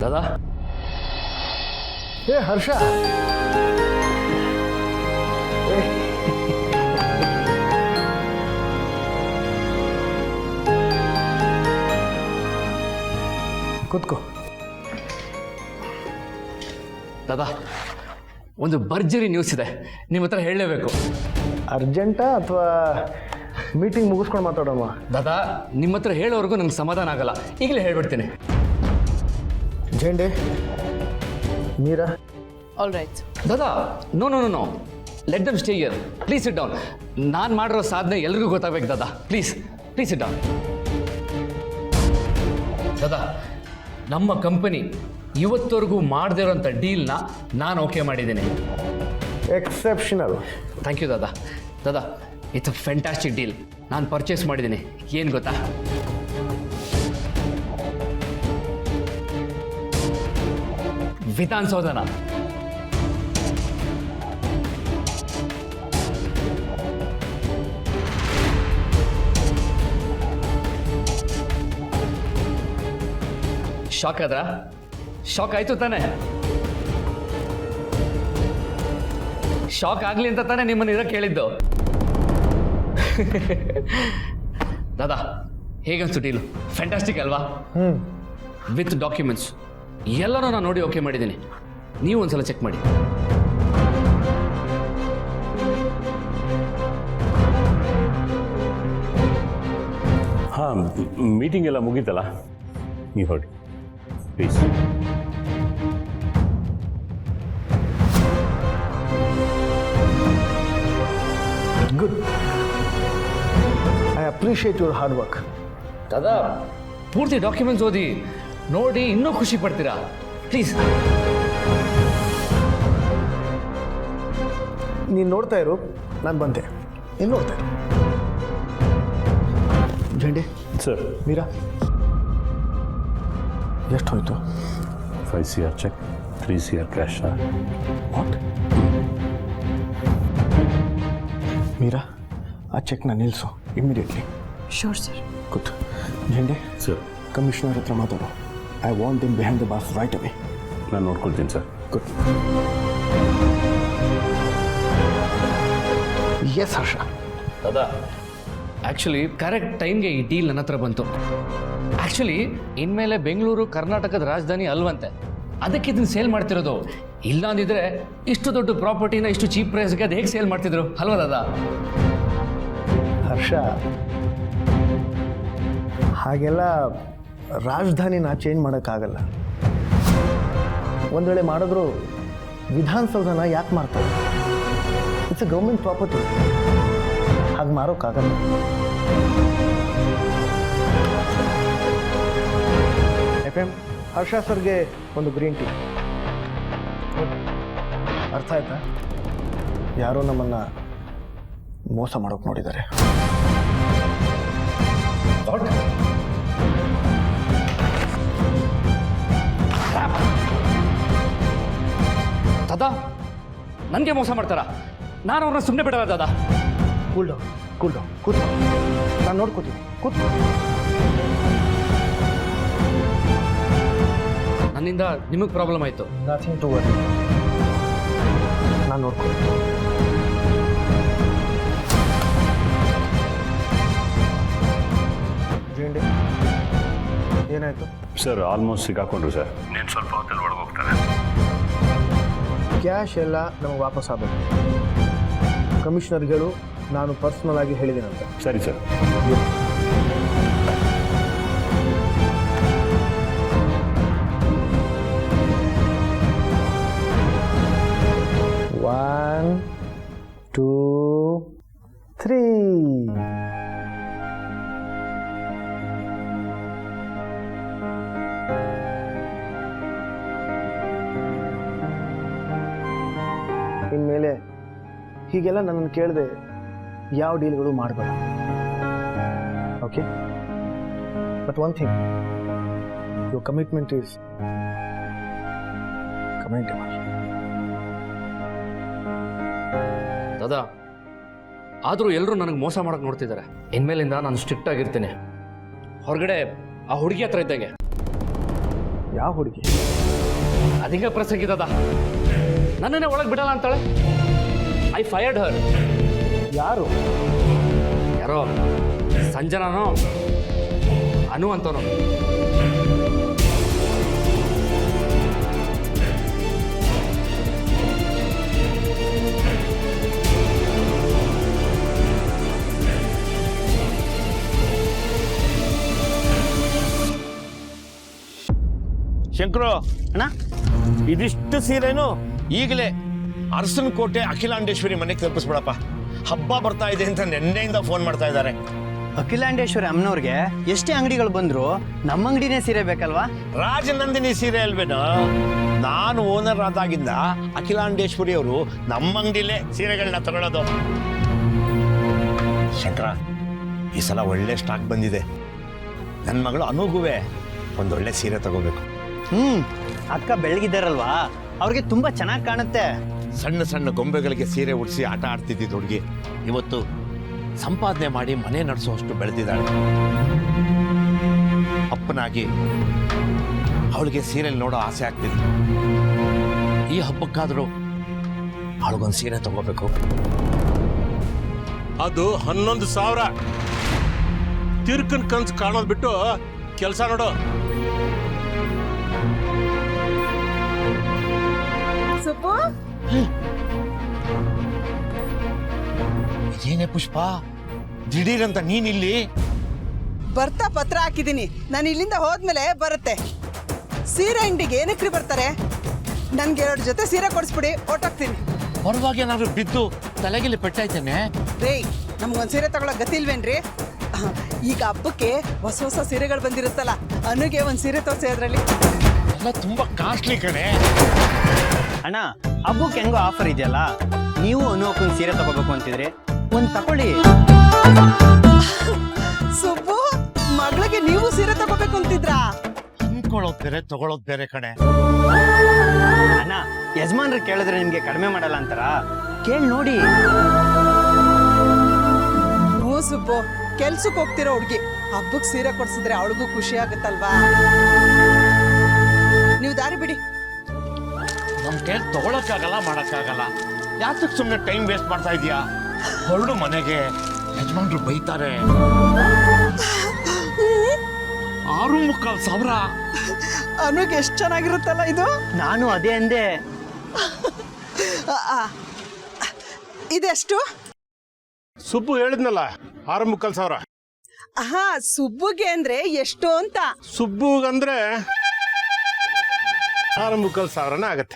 ದಾದಾ ಏ ಹರ್ಷ, ಕೂತ್ಕೋ. ದಾದಾ ಒಂದು ಭರ್ಜರಿ ನ್ಯೂಸ್ ಇದೆ, ನಿಮ್ಮ ಹತ್ರ ಹೇಳಲೇಬೇಕು. ಅರ್ಜೆಂಟಾ ಅಥವಾ ಮೀಟಿಂಗ್ ಮುಗಿಸ್ಕೊಂಡು ಮಾತಾಡೋಣ? ದಾದಾ ನಿಮ್ಮ ಹತ್ರ ಹೇಳೋವರೆಗೂ ನಂಗೆ ಸಮಾಧಾನ ಆಗಲ್ಲ, ಈಗಲೇ ಹೇಳ್ಬಿಡ್ತೀನಿ. Jende, Meera, all right. ದಾದಾ no no no no, let them stay here. Please sit down. ನಾನು ಮಾಡಿರೋ ಸಾಧನೆ ಎಲ್ರಿಗೂ ಗೊತ್ತಾಗಬೇಕು ದಾದಾ. Please please sit down. ದಾದಾ ನಮ್ಮ ಕಂಪನಿ ಇವತ್ತವರೆಗೂ ಮಾಡದೇ ಇರೋಂಥ ಡೀಲ್ನ ನಾನು ಓಕೆ ಮಾಡಿದ್ದೀನಿ. ಎಕ್ಸೆಪ್ಷನಲ್. ಥ್ಯಾಂಕ್ ಯು ದಾದಾ. ದಾದಾ ಇಟ್ಸ್ ಅ ಫ್ಯಾಂಟಾಸ್ಟಿಕ್ ಡೀಲ್. ನಾನು ಪರ್ಚೇಸ್ ಮಾಡಿದ್ದೀನಿ. ಏನು ಗೊತ್ತಾ, ವಿಧಾನಸೌಧನ. ಶಾಕ್ ಆದ್ರಾ? ಶಾಕ್ ಆಯ್ತು ತಾನೆ? ಶಾಕ್ ಆಗಲಿ ಅಂತ ತಾನೇ ನಿಮ್ಮನ್ನು ಇರೋಕ್ಕೆ ಹೇಳಿದ್ದು. ದಾದಾ ಹೇಗನ್ಸು ಡೀಲು? ಫ್ಯಾಂಟಾಸ್ಟಿಕ್ ಅಲ್ವಾ? ವಿತ್ ಡಾಕ್ಯುಮೆಂಟ್ಸ್ ಎಲ್ಲನೂ ನಾನು ನೋಡಿ ಓಕೆ ಮಾಡಿದ್ದೀನಿ. ನೀವು ಒಂದ್ಸಲ ಚೆಕ್ ಮಾಡಿ. ಹಾಂ, ಮೀಟಿಂಗ್ ಎಲ್ಲ ಮುಗೀತಲ್ಲ, ನೀವು ಹೊರಡಿ please. Good. I appreciate your hard work. ದಾದಾ ಪೂರ್ತಿ ಡಾಕ್ಯುಮೆಂಟ್ಸ್ ಓದಿ ನೋಡಿ ಇನ್ನೂ ಖುಷಿ ಪಡ್ತೀರಾ. ಪ್ಲೀಸ್. ನೀನು ನೋಡ್ತಾ ಇರು, ನಾನು ಬಂದೆ. ನೀನು ನೋಡ್ತಾ ಇರು. ಜೆಂಡೆ, ಸರ್. ಮೀರಾ, ಎಷ್ಟು ಹೋಯ್ತು? 5 CR cheque, 3 CR cash. What? Meera, ಆ ಚೆಕ್ನ ನಿಲ್ಲಿಸು immediately. Sure sir. Good. Jende, sir. Commissioner ಹತ್ರ ಮಾತಾಡು. I want them behind the bars right away. ನಾನು ನೋಡ್ಕೊಳ್ತೀನಿ ಸರ್. ಗುಡ್. ಎಸ್ ಹರ್ಷ. ದಾದಾ ಆ್ಯಕ್ಚುಲಿ ಕರೆಕ್ಟ್ ಟೈಮ್ಗೆ ಈ ಡೀಲ್ ನನ್ನ ಹತ್ರ ಬಂತು. ಆ್ಯಕ್ಚುಲಿ ಇನ್ಮೇಲೆ ಬೆಂಗಳೂರು ಕರ್ನಾಟಕದ ರಾಜಧಾನಿ ಅಲ್ವಂತೆ, ಅದಕ್ಕೆ ಇದನ್ನು ಸೇಲ್ ಮಾಡ್ತಿರೋದು. ಇಲ್ಲ ಅಂದಿದ್ರೆ ಇಷ್ಟು ದೊಡ್ಡ ಪ್ರಾಪರ್ಟಿನ ಇಷ್ಟು ಚೀಪ್ ಪ್ರೈಸ್ಗೆ ಅದು ಹೇಗೆ ಸೇಲ್ ಮಾಡ್ತಿದ್ರು ಅಲ್ವಾ ದಾದಾ? ಹರ್ಷ, ಹಾಗೆಲ್ಲ ರಾಜಧಾನಿನ ಚೇಂಜ್ ಮಾಡೋಕ್ಕಾಗಲ್ಲ. ಒಂದು ವೇಳೆ ಮಾಡಿದ್ರು ವಿಧಾನಸೌಧನ ಯಾಕೆ ಮಾರ್ತಾರೆ? ಇಟ್ಸ್ ಎ ಗೌರ್ಮೆಂಟ್ ಪ್ರಾಪರ್ಟಿ, ಹಾಗೆ ಮಾರೋಕ್ಕಾಗಲ್ಲ. FM, ಹರ್ಷ ಸರ್ಗೆ ಒಂದು ಗ್ರೀನ್ ಟೀ. ಅರ್ಥ ಆಯ್ತಾ? ಯಾರೋ ನಮ್ಮನ್ನು ಮೋಸ ಮಾಡೋಕೆ ನೋಡಿದ್ದಾರೆ. ದಾದಾ ನನಗೆ ಮೋಸ ಮಾಡ್ತಾರಾ? ನಾನು ಅವ್ರನ್ನ ಸುಮ್ಮನೆ ಬಿಡಲ್ಲ ದಾದಾ. ಕೂಲ್ ಡೌನ್, ಕೂತ್ಕೋ. ನಾನು ನೋಡ್ಕೋತೀನಿ, ಕೂತ್ಕೋ. ನನ್ನಿಂದ ನಿಮಗೆ ಪ್ರಾಬ್ಲಮ್ ಆಯಿತು. Nothing to worry. ನಾನು ನೋಡ್ಕೋತೀನಿ. ಜೇಂಡೆ, ಏನಾಯಿತು? ಸರ್ ಆಲ್ಮೋಸ್ಟ್ ಸಿಕ್ಕಾಕೊಂಡ್ರು ಸರ್. ನೀನು ಸ್ವಲ್ಪ ಹೊತ್ತಲ್ಲಿ ಒಳಗೆ ಹೋಗ್ತಾರೆ. ಕ್ಯಾಶ್ ಎಲ್ಲ ನಮಗೆ ವಾಪಸ್ ಆಗಬೇಕು. ಕಮಿಷನರ್ಗಳು ನಾನು ಪರ್ಸ್ನಲ್ ಆಗಿ ಹೇಳಿದ್ದೀನಂತ. ಸರಿ ಸರ್. One, 2, 3. ಇನ್ಮೇಲೆ ಹೀಗೆಲ್ಲ ನನ್ನನ್ನು ಕೇಳದೆ ಯಾವ ಡೀಲ್ಗಳು ಮಾಡಬೇಡ. Okay? But one thing, your commitment is committable. ದಾದಾ ಆದರೂ ಎಲ್ಲರೂ ನನಗೆ ಮೋಸ ಮಾಡೋಕೆ ನೋಡ್ತಿದ್ದಾರೆ. ಇನ್ಮೇಲಿಂದ ನಾನು ಸ್ಟ್ರಿಕ್ಟ್ ಆಗಿರ್ತೀನಿ. ಹೊರಗಡೆ ಆ ಹುಡುಗಿ ಹತ್ರ ಇದ್ದಂಗೆ. ಯಾವ ಹುಡುಗಿ? ಅದೀಗ ಪ್ರಸಂಗಿದದ ನನ್ನನ್ನೇ ಒಳಗೆ ಬಿಡಲ್ಲ ಅಂತಾಳೆ. ಐ ಫೈರ್ಡ್ ಹರ್. ಯಾರು? ಯಾರೋ ಸಂಜನಾನೋ ಅನು ಅಂತನೋ. ಶಂಕರು ಅಣ್ಣ, ಇದಿಷ್ಟು ಸೀರೆನು ಈಗಲೇ ಅರಸನಕೋಟೆ ಅಖಿಲಾಂಡೇಶ್ವರಿ ಮನೆಗೆ ತಲುಪಿಸ್ಬಿಡಪ್ಪ. ಹಬ್ಬ ಬರ್ತಾ ಇದೆ ಅಂತ ನೆನ್ನೆಯಿಂದ ಫೋನ್ ಮಾಡ್ತಾ ಇದ್ದಾರೆ. ಅಖಿಲಾಂಡೇಶ್ವರಿ ಅಮ್ಮನವ್ರಿಗೆ ಎಷ್ಟೇ ಅಂಗಡಿಗಳು ಬಂದ್ರು ನಮ್ಮ ಅಂಗಡಿನೇ ಸೀರೆ ಬೇಕಲ್ವಾ? ರಾಜನಂದಿನಿ ಸೀರೆ ಅಲ್ವೇನೋ. ನಾನು ಓನರ್ ಆದಾಗಿಂದ ಅಖಿಲಾಂಡೇಶ್ವರಿ ಅವರು ನಮ್ಮ ಅಂಗಡಿಲೇ ಸೀರೆಗಳನ್ನ ತಗೊಳ್ಳೋದು. ಶಂಕರ, ಈ ಸಲ ಒಳ್ಳೆ ಸ್ಟಾಕ್ ಬಂದಿದೆ. ನನ್ನ ಮಗಳು ಅನುಗುವೆ ಒಂದೊಳ್ಳೆ ಸೀರೆ ತಗೋಬೇಕು. ಅಕ್ಕ ಬೆಳಗಿದ್ದಾರಲ್ವಾ, ಅವ್ರಿಗೆ ತುಂಬಾ ಚೆನ್ನಾಗಿ ಕಾಣುತ್ತೆ. ಸಣ್ಣ ಸಣ್ಣ ಗೊಂಬೆಗಳಿಗೆ ಸೀರೆ ಉಡಿಸಿ ಆಟ ಆಡ್ತಿದ್ದಿದ್ದು ಹುಡುಗಿ ಇವತ್ತು ಸಂಪಾದನೆ ಮಾಡಿ ಮನೆ ನಡೆಸುವಷ್ಟು ಬೆಳೆದಿದ್ದಾಳೆ. ಅಪ್ಪನಾಗಿ ಅವಳಿಗೆ ಸೀರೆ ನೋಡೋ ಆಸೆ ಆಗ್ತಿದೆ. ಈ ಹಬ್ಬಕ್ಕಾದರೂ ಅವಳಿಗೊಂದು ಸೀರೆ ತಗೋಬೇಕು. ಅದು 11,000. ತಿರ್ಕನ್ ಕನ್ಸು ಕಾಣೋದು ಬಿಟ್ಟು ಕೆಲಸ ನೋಡು. ಸುಬ್ಬು, ಏನೇ ಪುಷ್ಪ, ದಿಢೀರಂತ ನೀನಿಲ್ಲಿ? ಬರ್ತಾ ಪತ್ರ ಹಾಕಿದ್ದೀನಿ. ನಾನು ಇಲ್ಲಿಂದ ಹೋದ್ಮೇಲೆ ಬರುತ್ತೆ. ಸೀರೆ ಅಂಗಡಿಗೆ ಏನಕ್ರಿ ಬರ್ತಾರೆ? ನನ್ಗೆ 2 ಜೊತೆ ಸೀರೆ ಕೊಡಿಸ್ಬಿಡಿ, ಹೊರ್ಟೋಗ್ತೀನಿ. ಬರುವಾಗ ಏನಾದ್ರು ಬಿದ್ದು ತಲೆಗೆಲ್ಲಿ ಪೆಟ್ಟಾಯ್ತೇನೆ? ರೇ, ನಮ್ಗೊಂದು ಸೀರೆ ತಗೊಳ್ಳೋ ಗತಿ ಇಲ್ವೇನ್ರಿ? ಈಗ ಹಬ್ಬಕ್ಕೆ ಹೊಸ ಹೊಸ ಸೀರೆಗಳು ಬಂದಿರುತ್ತಲ್ಲ, ಅನುಗೆ ಒಂದು ಸೀರೆ ತೋರಿಸಿ. ಅದರಲ್ಲಿ ಎಲ್ಲ ತುಂಬಾ ಕಾಸ್ಟ್ಲಿ ಕಣೆ. ಅಣ್ಣ, ಹಬ್ಬಕ್ಕೆ ಹೆಂಗೋ ಆಫರ್ ಇದೆಯಲ್ಲ, ನೀವು ಅನುವಕ್ಕೊಂದು ಸೀರೆ ತಗೋಬೇಕು ಅಂತಿದ್ರಿ, ಒಂದು ತಕೊಳ್ಳಿ. ಸುಬ್ಬು, ಮಗಳಿಗೆ ನೀವು ಸೀರೆ ತಗೋಬೇಕು ಅಂತಿದ್ರಾ? ಅನ್ಕೊಳ್ಳೋದ್ ಬೇರೆ ತಗೊಳ್ಳೋದ್ ಬೇರೆ ಕಣೆ. ಅಣ್ಣ, ಯಜಮಾನ್ರು ಕೇಳಿದ್ರೆ ನಿಮ್ಗೆ ಕಡಿಮೆ ಮಾಡಲ್ಲ ಅಂತಾರ? ಕೇಳಿ ನೋಡಿ. ಹ್ಞೂ ಸುಬ್ಬು, ಕೆಲ್ಸಕ್ಕೆ ಹೋಗ್ತಿರೋ ಹುಡುಗಿ ಹಬ್ಬಕ್ಕೆ ಸೀರೆ ಕೊಡ್ಸಿದ್ರೆ ಅವಳಿಗೂ ಖುಷಿ ಆಗುತ್ತಲ್ವಾ? ನೀವು ದಾರಿ ಬಿಡಿ. ನಮ್ ಕೈಲಿ ತಗೊಳಕ್ಕಾಗಲ್ಲ, ಮಾಡಕ್ಕಾಗಲ್ಲ. ಯಾತಕ್ ಸುಮ್ಮನೆ ಟೈಮ್ ವೇಸ್ಟ್ ಮಾಡ್ತಾ ಇದೀಯಾ? ಹೊರಡು ಮನೆಗೆ, ಯಜಮಾನ್ರು ಬೈತಾರೆ. 6,300,000. ಅನುಗೆ ಎಷ್ಟು ಚೆನ್ನಾಗಿರುತ್ತಲ್ಲ ಇದು. ನಾನು ಅದೇ ಅಂದೆ. ಇದೆಷ್ಟು? ಸುಬ್ಬು ಹೇಳಿದ್ನಲ್ಲ 6,300,000. ಹಾ, ಸುಬ್ಬುಗೆ ಅಂದ್ರೆ ಎಷ್ಟು ಅಂತ? ಸುಬ್ಬುಗಂದ್ರೆ 6,300,000 ಆಗತ್ತೆ.